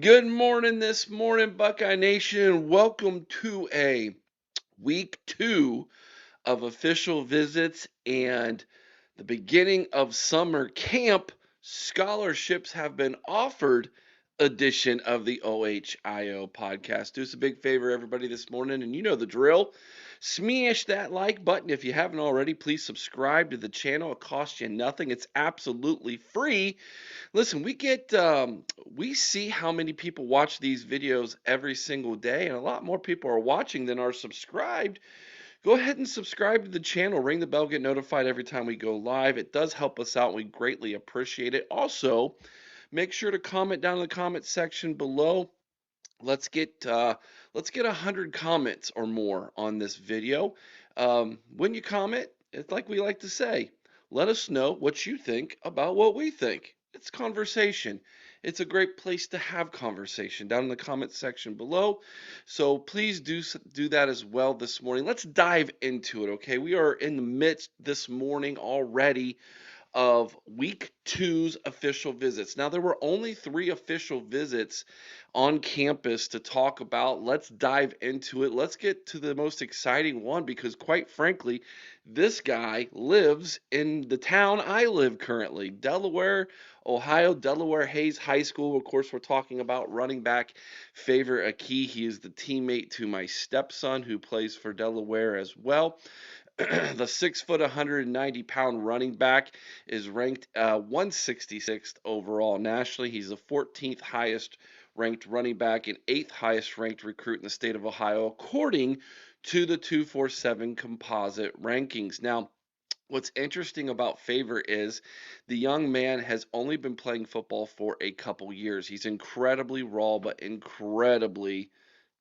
Good morning this morning, Buckeye Nation. Welcome to a week two of official visits and the beginning of summer camp. Scholarships have been offered edition of the OHIO podcast. Do us a big favor, everybody, this morning, and you know the drill. Smash that like button if you haven't already. Please subscribe to the channel. It costs you nothing. It's absolutely free. Listen, we see how many people watch these videos every single day, and a lot more people are watching than are subscribed. Go ahead and subscribe to the channel, ring the bell, get notified every time we go live. It does help us out. We greatly appreciate it. Also, make sure to comment down in the comment section below. Let's get uh, let's get 100 comments or more on this video. When you comment, it's like we like to say, let us know what you think about what we think. It's conversation. It's a great place to have conversation down in the comment section below. So please do that as well this morning. Let's dive into it, okay? We are in the midst this morning already of week two's official visits. Now, there were only 3 official visits on campus to talk about. Let's dive into it. Let's get to the most exciting one because, quite frankly, this guy lives in the town I live currently, Delaware, Ohio, Delaware Hayes High School. Of course, we're talking about running back Favor Aki. He is the teammate to my stepson who plays for Delaware as well. The 6 foot, 190-pound running back is ranked 166th overall nationally. He's the 14th highest ranked running back and 8th highest ranked recruit in the state of Ohio, according to the 247 composite rankings. Now, what's interesting about Favor is the young man has only been playing football for a couple years. He's incredibly raw, but incredibly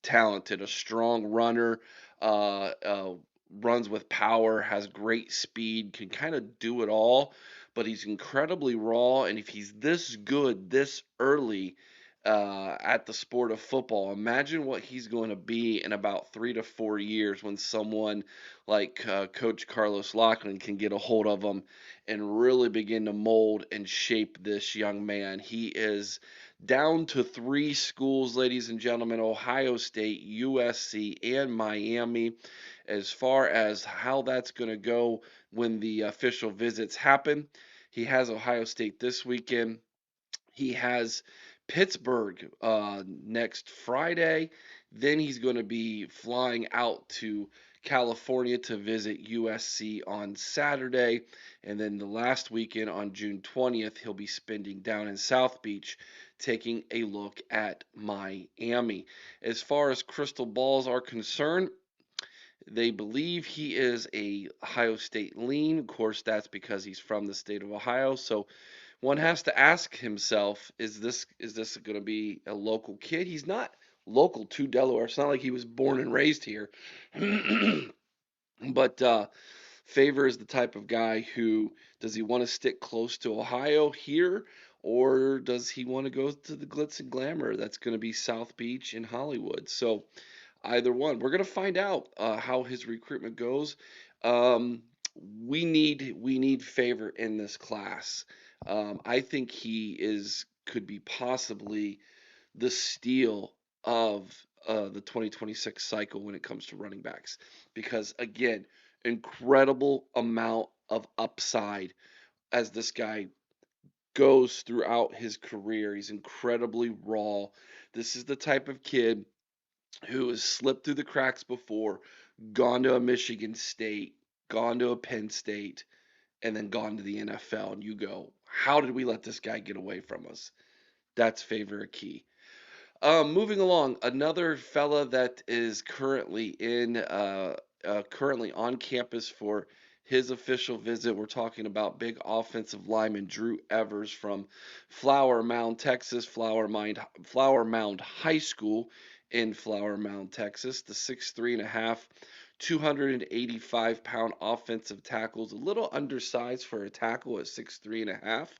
talented, a strong runner, uh, uh, runs with power, has great speed, can kind of do it all, but he's incredibly raw. And if he's this good this early at the sport of football, imagine what he's going to be in about 3 to 4 years when someone like Coach Carlos Loughlin can get a hold of him and really begin to mold and shape this young man. He is down to 3 schools, ladies and gentlemen: Ohio State, USC, and Miami. As far as how that's going to go when the official visits happen, he has Ohio State this weekend. He has Pittsburgh next Friday. Then he's going to be flying out to California to visit USC on Saturday. And then the last weekend on June 20th, he'll be spending down in South Beach taking a look at Miami. As far as crystal balls are concerned, they believe he is a Ohio State lean. Of course, that's because he's from the state of Ohio. So one has to ask himself, is this going to be a local kid? He's not local to Delaware. It's not like he was born and raised here. But Favor is the type of guy who, does he want to stick close to Ohio here, or does he want to go to the glitz and glamour that's going to be South Beach and Hollywood? So either one. We're gonna find out how his recruitment goes. Um, we need Favor in this class. I think he is could be possibly the steal of the 2026 cycle when it comes to running backs, because again, incredible amount of upside as this guy goes throughout his career. He's incredibly raw. This is the type of kid who has slipped through the cracks before, gone to a Michigan State, gone to a Penn State, and then gone to the NFL. And you go, how did we let this guy get away from us? That's Favor Key. Moving along, another fella that is currently on campus for his official visit. We're talking about big offensive lineman Drew Evers from Flower Mound, Texas, Flower Mound High School in Flower Mound, Texas. The 6'3" and a half, 285-pound offensive tackle is a little undersized for a tackle at 6'3" and a half.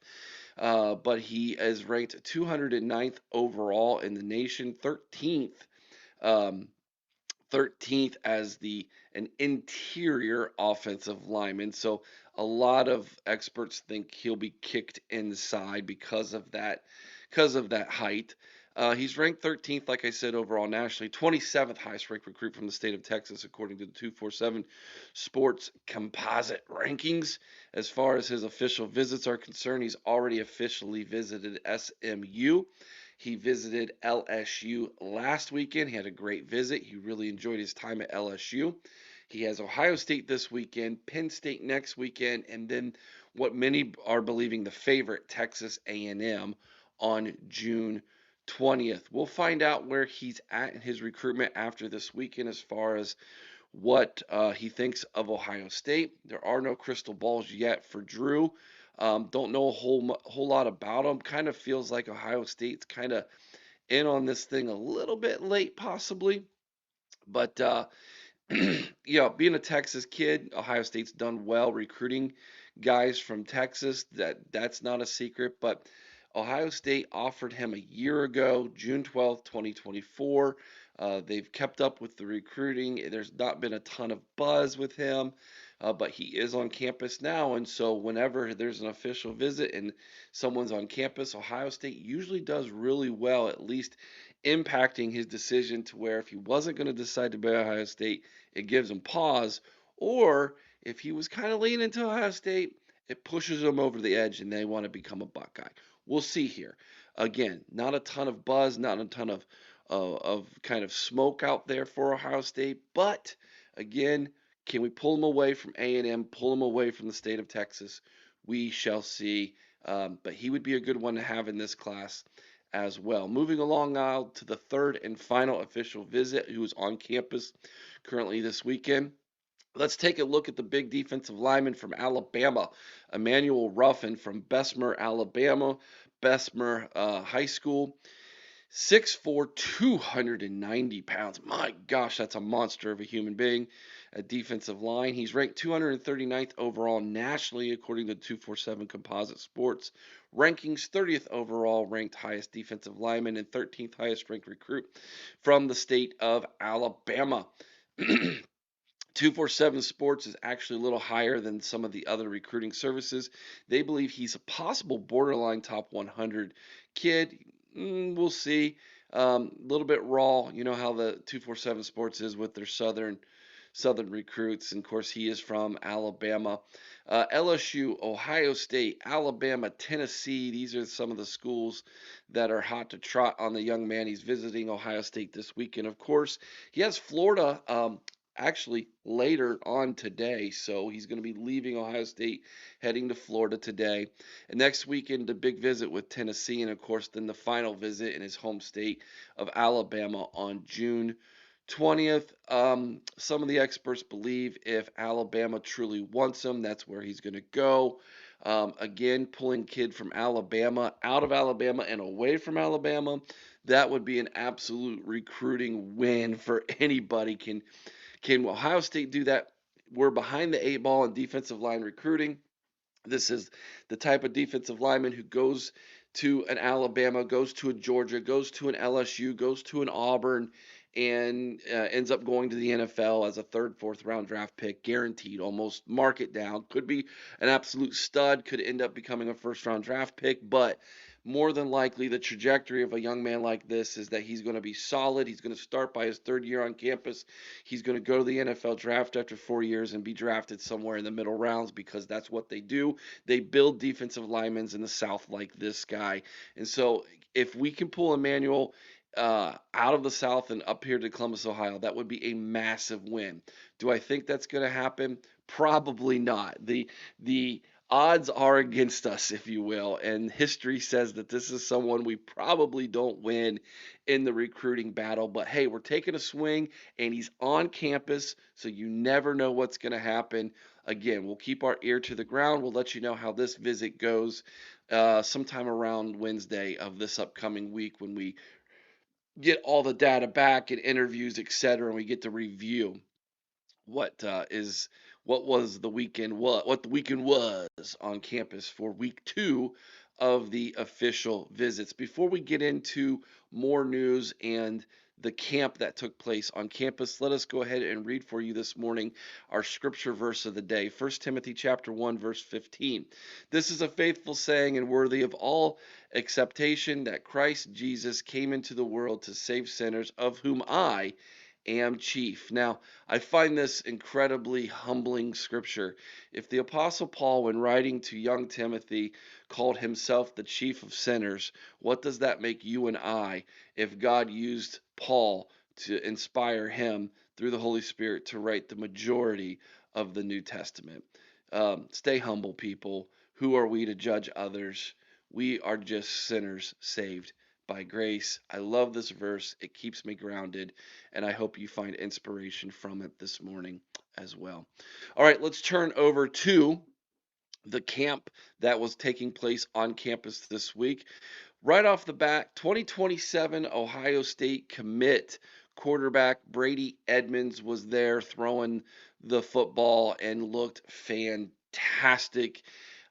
But he is ranked 209th overall in the nation, um, 13th as an interior offensive lineman. So a lot of experts think he'll be kicked inside because of that height. He's ranked 13th, like I said, overall nationally, 27th highest ranked recruit from the state of Texas, according to the 247 Sports Composite rankings. As far as his official visits are concerned, he's already officially visited SMU. He visited LSU last weekend. He had a great visit. He really enjoyed his time at LSU. He has Ohio State this weekend, Penn State next weekend, and then what many are believing the favorite, Texas A&M, on June 20th. We'll find out where he's at in his recruitment after this weekend as far as what he thinks of Ohio State. There are no crystal balls yet for Drew. Don't know a whole lot about him. Kind of feels like Ohio State's kind of in on this thing a little bit late, possibly. But being a Texas kid, Ohio State's done well recruiting guys from Texas. That's not a secret, but Ohio State offered him a year ago, June 12th, 2024. They've kept up with the recruiting. There's not been a ton of buzz with him, but he is on campus now. And so, whenever there's an official visit and someone's on campus, Ohio State usually does really well, at least impacting his decision to where if he wasn't going to decide to be Ohio State, it gives him pause. Or if he was kind of leaning to Ohio State, it pushes him over the edge and they want to become a Buckeye. We'll see here. Again, not a ton of buzz, not a ton of kind of smoke out there for Ohio State, but again, can we pull him away from A&M, pull him away from the state of Texas? We shall see. But he would be a good one to have in this class as well. Moving along now to the third and final official visit, who is on campus currently this weekend. Let's take a look at the big defensive lineman from Alabama, Emmanuel Ruffin from Bessemer, Alabama, Bessemer High School. 6'4", 290 pounds. My gosh, that's a monster of a human being. A defensive line. He's ranked 239th overall nationally, according to 247 Composite Sports rankings. 30th overall ranked highest defensive lineman and 13th highest ranked recruit from the state of Alabama. 247 Sports is actually a little higher than some of the other recruiting services. They believe he's a possible borderline top 100 kid. We'll see. A little bit raw. You know how the 247 Sports is with their southern recruits. And of course, he is from Alabama. LSU, Ohio State, Alabama, Tennessee. These are some of the schools that are hot to trot on the young man. He's visiting Ohio State this weekend. Of course, he has Florida actually later on today. So he's going to be leaving Ohio State, heading to Florida today. And next weekend, the big visit with Tennessee. And of course, then the final visit in his home state of Alabama on June 20th. Some of the experts believe if Alabama truly wants him, that's where he's going to go. Again, pulling kid from Alabama out of Alabama and away from Alabama, that would be an absolute recruiting win for anybody. Can Ohio State do that? We're behind the eight ball in defensive line recruiting. This is the type of defensive lineman who goes to an Alabama, goes to a Georgia, goes to an LSU, goes to an Auburn, and ends up going to the NFL as a third, fourth round draft pick, guaranteed, almost mark it down. Could be an absolute stud, could end up becoming a first round draft pick, but more than likely the trajectory of a young man like this is that he's going to be solid. He's going to start by his third year on campus. He's going to go to the NFL draft after 4 years and be drafted somewhere in the middle rounds because that's what they do. They build defensive linemen in the South like this guy. And so if we can pull Emmanuel out of the South and up here to Columbus, Ohio, that would be a massive win. Do I think that's going to happen? Probably not. The odds are against us, if you will, and history says that this is someone we probably don't win in the recruiting battle. But hey, we're taking a swing, and he's on campus, so you never know what's going to happen. Again, we'll keep our ear to the ground. We'll let you know how this visit goes sometime around Wednesday of this upcoming week when we get all the data back and interviews, etc., and we get to review what is what was the weekend what the weekend was on campus for week 2 of the official visits. Before we get into more news and the camp that took place on campus. Let us go ahead and read for you this morning our scripture verse of the day, 1 Timothy chapter 1, verse 15. This is a faithful saying and worthy of all acceptation that Christ Jesus came into the world to save sinners, of whom I am chief. Now, I find this incredibly humbling scripture. If the Apostle Paul, when writing to young Timothy, called himself the chief of sinners, what does that make you and I if God used Paul to inspire him through the Holy Spirit to write the majority of the New Testament? Stay humble, people. Who are we to judge others? We are just sinners saved by grace. I love this verse. It keeps me grounded, and I hope you find inspiration from it this morning as well. All right, let's turn over to the camp that was taking place on campus this week. Right off the bat, 2027 Ohio State commit quarterback Brady Edmonds was there throwing the football and looked fantastic.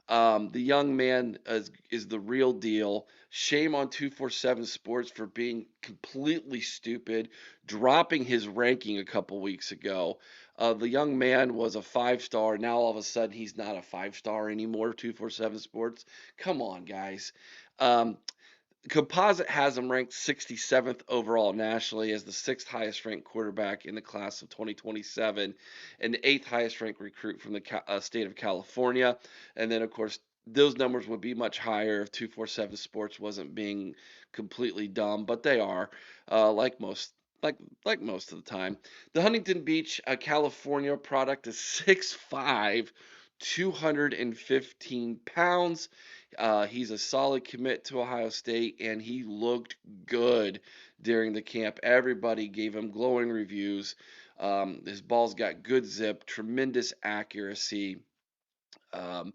The young man is the real deal. Shame on 247 Sports for being completely stupid, dropping his ranking a couple weeks ago. The young man was a 5-star. Now all of a sudden he's not a 5-star anymore. 247 Sports. Come on, guys. Um, Composite has him ranked 67th overall nationally as the sixth highest ranked quarterback in the class of 2027 and the eighth highest ranked recruit from the state of California. And then, of course, those numbers would be much higher if 247 Sports wasn't being completely dumb, but they are, like most. Like most of the time, the Huntington Beach, California product is 6'5", 215 pounds. He's a solid commit to Ohio State, and he looked good during the camp. Everybody gave him glowing reviews. His balls got good zip, tremendous accuracy, um,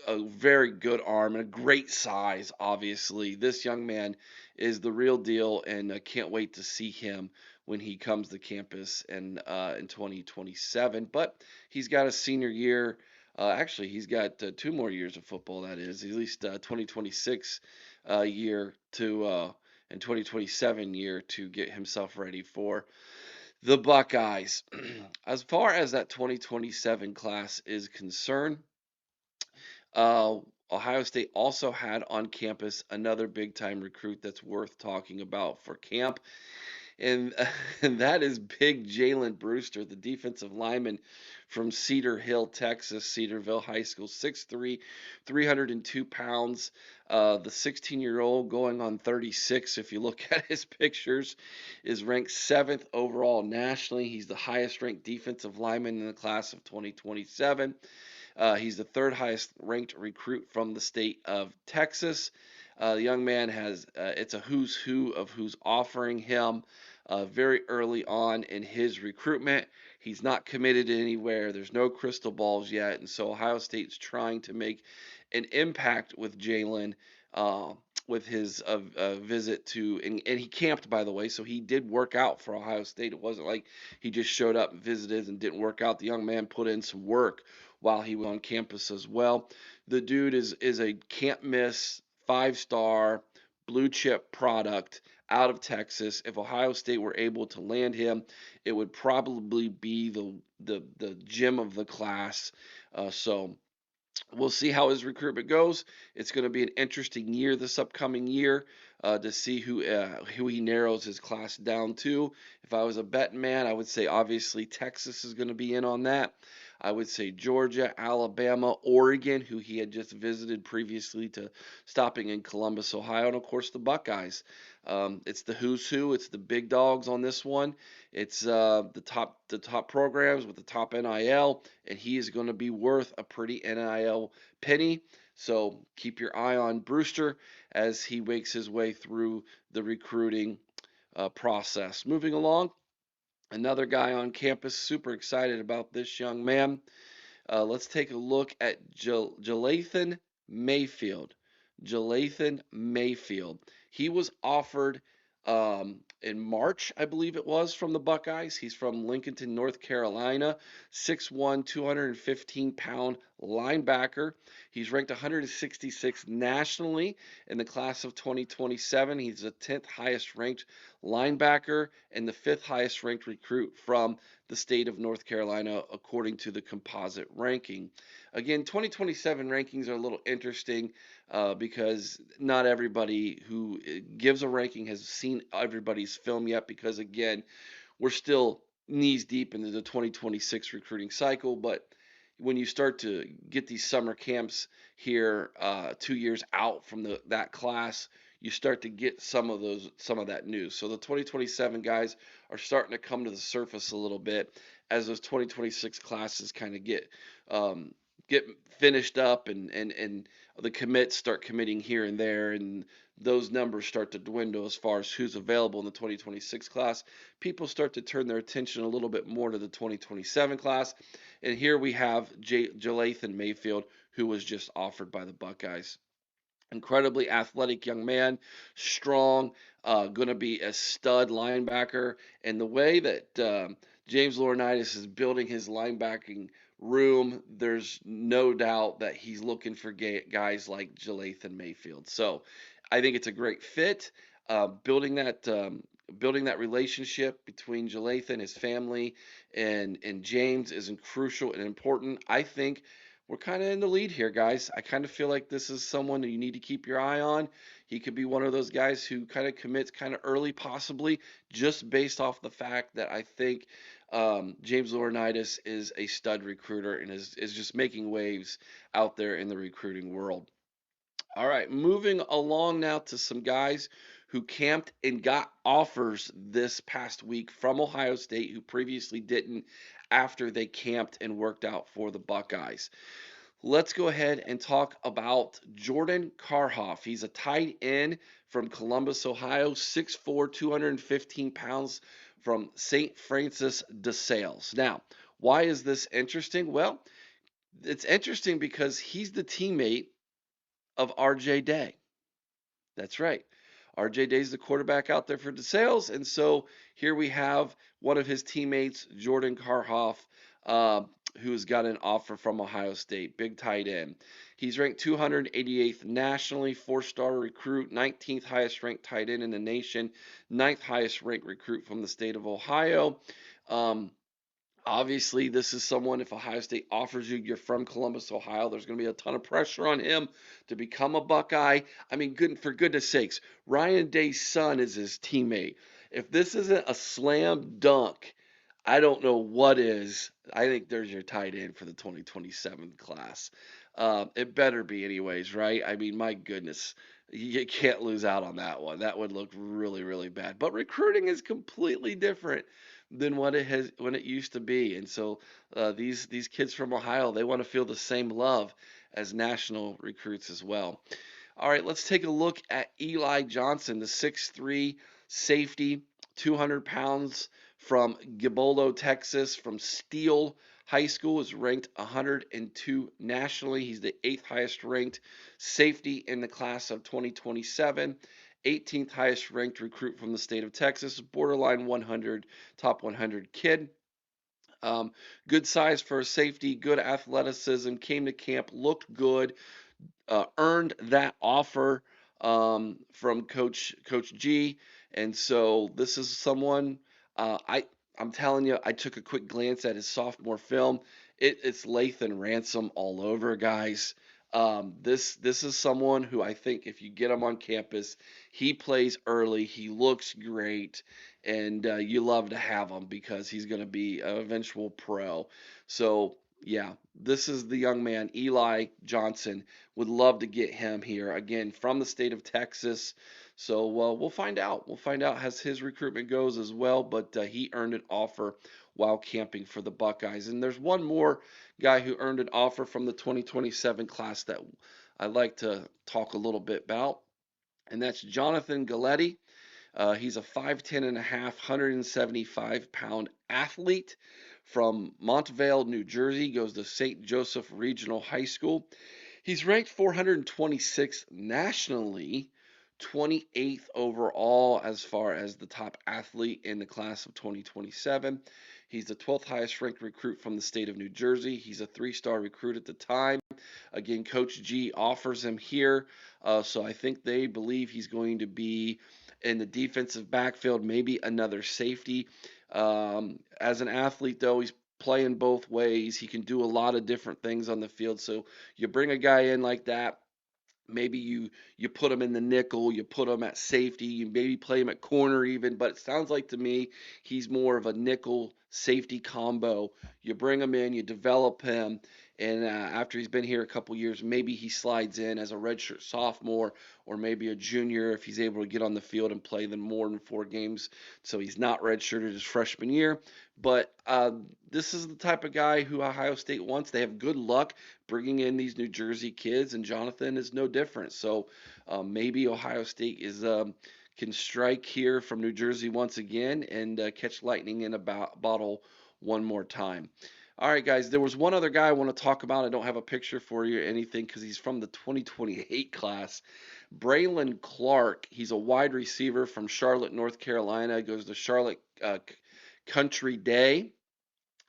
a very good arm, and a great size, obviously. This young man is the real deal, and I can't wait to see him when he comes to campus in 2027. But he's got a senior year. Actually, he's got 2 more years of football, that is, at least 2026 year to and 2027 year to get himself ready for the Buckeyes. As far as that 2027 class is concerned, uh, Ohio State also had on campus another big time recruit that's worth talking about for camp, and, and that is big Jalen Brewster, the defensive lineman from Cedar Hill, Texas, Cedarville High School, 6'3", 302 pounds. The 16-year-old going on 36, if you look at his pictures, is ranked 7th overall nationally. He's the highest ranked defensive lineman in the class of 2027. He's the third highest ranked recruit from the state of Texas. The young man has, it's a who's who of who's offering him very early on in his recruitment. He's not committed anywhere. There's no crystal balls yet. And so Ohio State's trying to make an impact with Jalen with his visit to, and he camped, by the way, so he did work out for Ohio State. It wasn't like he just showed up and visited and didn't work out. The young man put in some work while he was on campus as well. The dude is a can't miss 5-star blue chip product out of Texas. If Ohio State were able to land him, it would probably be the gem of the class. So we'll see how his recruitment goes. It's going to be an interesting year this upcoming year to see who he narrows his class down to. If I was a betting man, I would say obviously Texas is going to be in on that. I would say Georgia, Alabama, Oregon, who he had just visited previously to stopping in Columbus, Ohio, and of course the Buckeyes. It's the who's who. It's the big dogs on this one. It's the top programs with the top NIL, and he is going to be worth a pretty NIL penny. So keep your eye on Brewster as he makes his way through the recruiting process. Moving along, another guy on campus, super excited about this young man. Let's take a look at Jalathan Mayfield. Jalathan Mayfield. He was offered in March, I believe it was, from the Buckeyes. He's from Lincolnton, North Carolina, 6'1", 215-pound linebacker. He's ranked 166th nationally in the class of 2027. He's the 10th highest ranked linebacker and the 5th highest ranked recruit from the state of North Carolina, according to the composite ranking. Again, 2027 rankings are a little interesting because not everybody who gives a ranking has seen everybody's film yet. Because again, we're still knees deep into the 2026 recruiting cycle. But when you start to get these summer camps here, 2 years out from that class, you start to get some of that news. So the 2027 guys are starting to come to the surface a little bit as those 2026 classes kind of um, get finished up, and the commits start committing here and there, and those numbers start to dwindle as far as who's available in the 2026 class. People start to turn their attention a little bit more to the 2027 class. And here we have Jalathan Mayfield, who was just offered by the Buckeyes. Incredibly athletic young man, strong, going to be a stud linebacker. And the way that James Laurinaitis is building his linebacking room, there's no doubt that he's looking for guys like Jalathan Mayfield. So I think it's a great fit. Building that relationship between Jalathan, his family, and James is crucial and important. I think we're kind of in the lead here, guys. I kind of feel like this is someone that you need to keep your eye on. He could be one of those guys who kind of commits kind of early, possibly, just based off the fact that I think James Laurinaitis is a stud recruiter and is just making waves out there in the recruiting world. All right, moving along now to some guys who camped and got offers this past week from Ohio State who previously didn't after they camped and worked out for the Buckeyes. Let's go ahead and talk about Jordan Karhoff. He's a tight end from Columbus, Ohio, 6'4", 215 pounds from St. Francis de Sales. Now, why is this interesting? Well, it's interesting because he's the teammate of RJ Day. That's right. RJ Day's the quarterback out there for DeSales. And so here we have one of his teammates, Jordan Karhoff, uh, who's got an offer from Ohio State, big tight end. He's ranked 288th nationally, 4-star recruit, 19th highest ranked tight end in the nation, 9th highest ranked recruit from the state of Ohio. Um, Obviously, this is someone, if Ohio State offers you, you're from Columbus, Ohio, there's going to be a ton of pressure on him to become a Buckeye. I mean, for goodness sakes, Ryan Day's son is his teammate. If this isn't a slam dunk, I don't know what is. I think there's your tight end for the 2027 class. It better be, anyways, right? I mean, my goodness, you can't lose out on that one. That would look really, really bad. But recruiting is completely different than what it has when it used to be. And so these kids from Ohio, they want to feel the same love as national recruits as well. All right, let's take a look at Eli Johnson, the 6'3" safety, 200 pounds from Gibolo, Texas, from Steele High School, is ranked 102 nationally. He's the 8th highest ranked safety in the class of 2027. 18th highest ranked recruit from the state of Texas, borderline 100, top 100 kid. Good size for a safety, good athleticism, came to camp, looked good, earned that offer from Coach G, and so this is someone I'm telling you, I took a quick glance at his sophomore film. It's Lathan Ransom all over, guys. This is someone who I think if you get him on campus, he plays early, he looks great, and you love to have him because he's going to be an eventual pro. So yeah, this is the young man, Eli Johnson. Would love to get him here again from the state of Texas. So we'll find out. We'll find out as his recruitment goes as well. But he earned an offer while camping for the Buckeyes. And there's one more guy who earned an offer from the 2027 class that I'd like to talk a little bit about, and that's Jonathan Galletti. He's a 5'10 and a half, 175-pound athlete from Montvale, New Jersey, goes to St. Joseph Regional High School. He's ranked 426th nationally, 28th overall as far as the top athlete in the class of 2027. He's the 12th highest ranked recruit from the state of New Jersey. He's a 3-star recruit at the time. Again, Coach G offers him here. So I think they believe he's going to be in the defensive backfield, maybe another safety. As an athlete, though, he's playing both ways. He can do a lot of different things on the field. So you bring a guy in like that. Maybe you put him in the nickel, you put him at safety, you maybe play him at corner even, but it sounds like to me he's more of a nickel safety combo. You bring him in, you develop him, and after he's been here a couple years, maybe he slides in as a redshirt sophomore or maybe a junior if he's able to get on the field and play them more than 4 games. So he's not redshirted his freshman year. But this is the type of guy who Ohio State wants. They have good luck bringing in these New Jersey kids, and Jonathan is no different. So maybe Ohio State is can strike here from New Jersey once again and catch lightning in a bottle one more time. All right, guys, there was one other guy I want to talk about. I don't have a picture for you or anything because he's from the 2028 class. Braylon Clark, he's a wide receiver from Charlotte, North Carolina, goes to Charlotte Country Day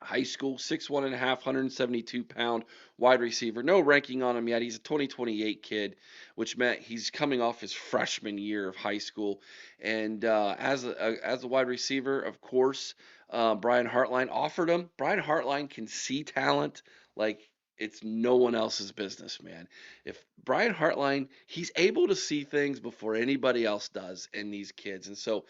High School, 6'1.5", 172-pound wide receiver. No ranking on him yet. He's a 2028 kid, which meant he's coming off his freshman year of high school. And as a wide receiver, of course, Brian Hartline offered him. Brian Hartline can see talent like it's no one else's business, man. If Brian Hartline, he's able to see things before anybody else does in these kids. And so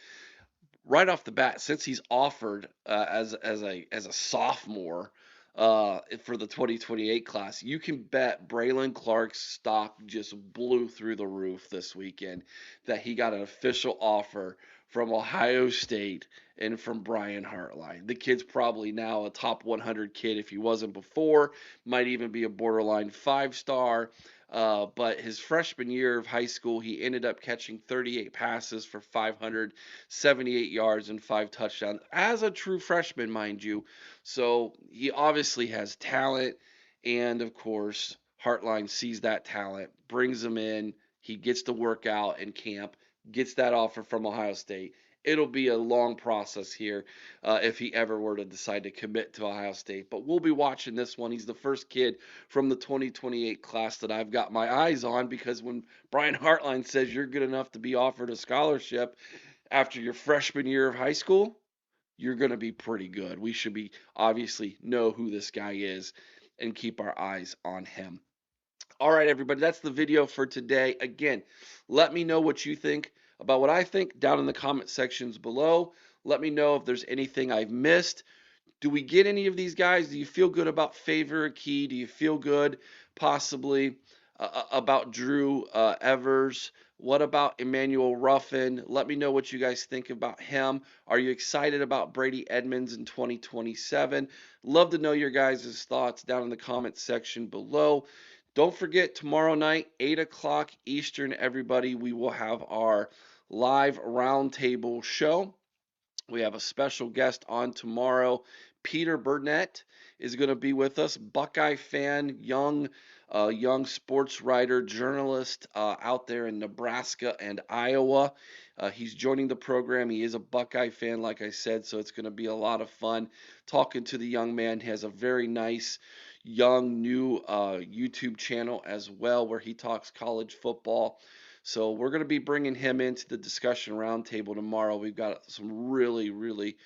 right off the bat, since he's offered as a sophomore for the 2028 class, you can bet Braylon Clark's stock just blew through the roof this weekend that he got an official offer from Ohio State and from Brian Hartline. The kid's probably now a top 100 kid if he wasn't before, might even be a borderline 5-star. But his freshman year of high school, he ended up catching 38 passes for 578 yards and 5 touchdowns as a true freshman, mind you. So he obviously has talent. And of course, Hartline sees that talent, brings him in. He gets to work out in camp, gets that offer from Ohio State. It'll be a long process here if he ever were to decide to commit to Ohio State. But we'll be watching this one. He's the first kid from the 2028 class that I've got my eyes on because when Brian Hartline says you're good enough to be offered a scholarship after your freshman year of high school, you're going to be pretty good. We should be obviously know who this guy is and keep our eyes on him. All right, everybody, that's the video for today. Again, let me know what you think about what I think down in the comment sections below. Let me know if there's anything I've missed. Do we get any of these guys? Do you feel good about Favor Key? Do you feel good possibly about Drew Evers? What about Emmanuel Ruffin? Let me know what you guys think about him. Are you excited about Brady Edmonds in 2027? Love to know your guys' thoughts down in the comment section below. Don't forget, tomorrow night, 8 o'clock Eastern, everybody, we will have our live roundtable show. We have a special guest on tomorrow. Peter Burnett is going to be with us. Buckeye fan, young sports writer, journalist out there in Nebraska and Iowa. He's joining the program. He is a Buckeye fan, like I said, so it's going to be a lot of fun talking to the young man. He has a very nice, young, new YouTube channel as well where he talks college football. So we're going to be bringing him into the discussion roundtable tomorrow. We've got some really, really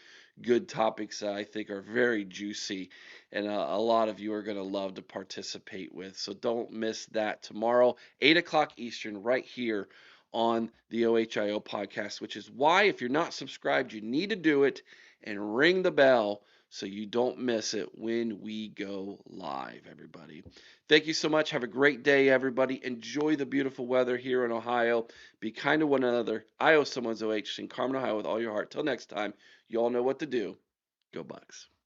good topics that I think are very juicy, and a lot of you are going to love to participate with. So don't miss that tomorrow, 8 o'clock Eastern, right here on the OHIO podcast, which is why if you're not subscribed, you need to do it and ring the bell so you don't miss it when we go live, everybody. Thank you so much. Have a great day, everybody. Enjoy the beautiful weather here in Ohio. Be kind to one another. I owe someone's OH in Carmen, Ohio with all your heart. Till next time, you all know what to do. Go Bucks.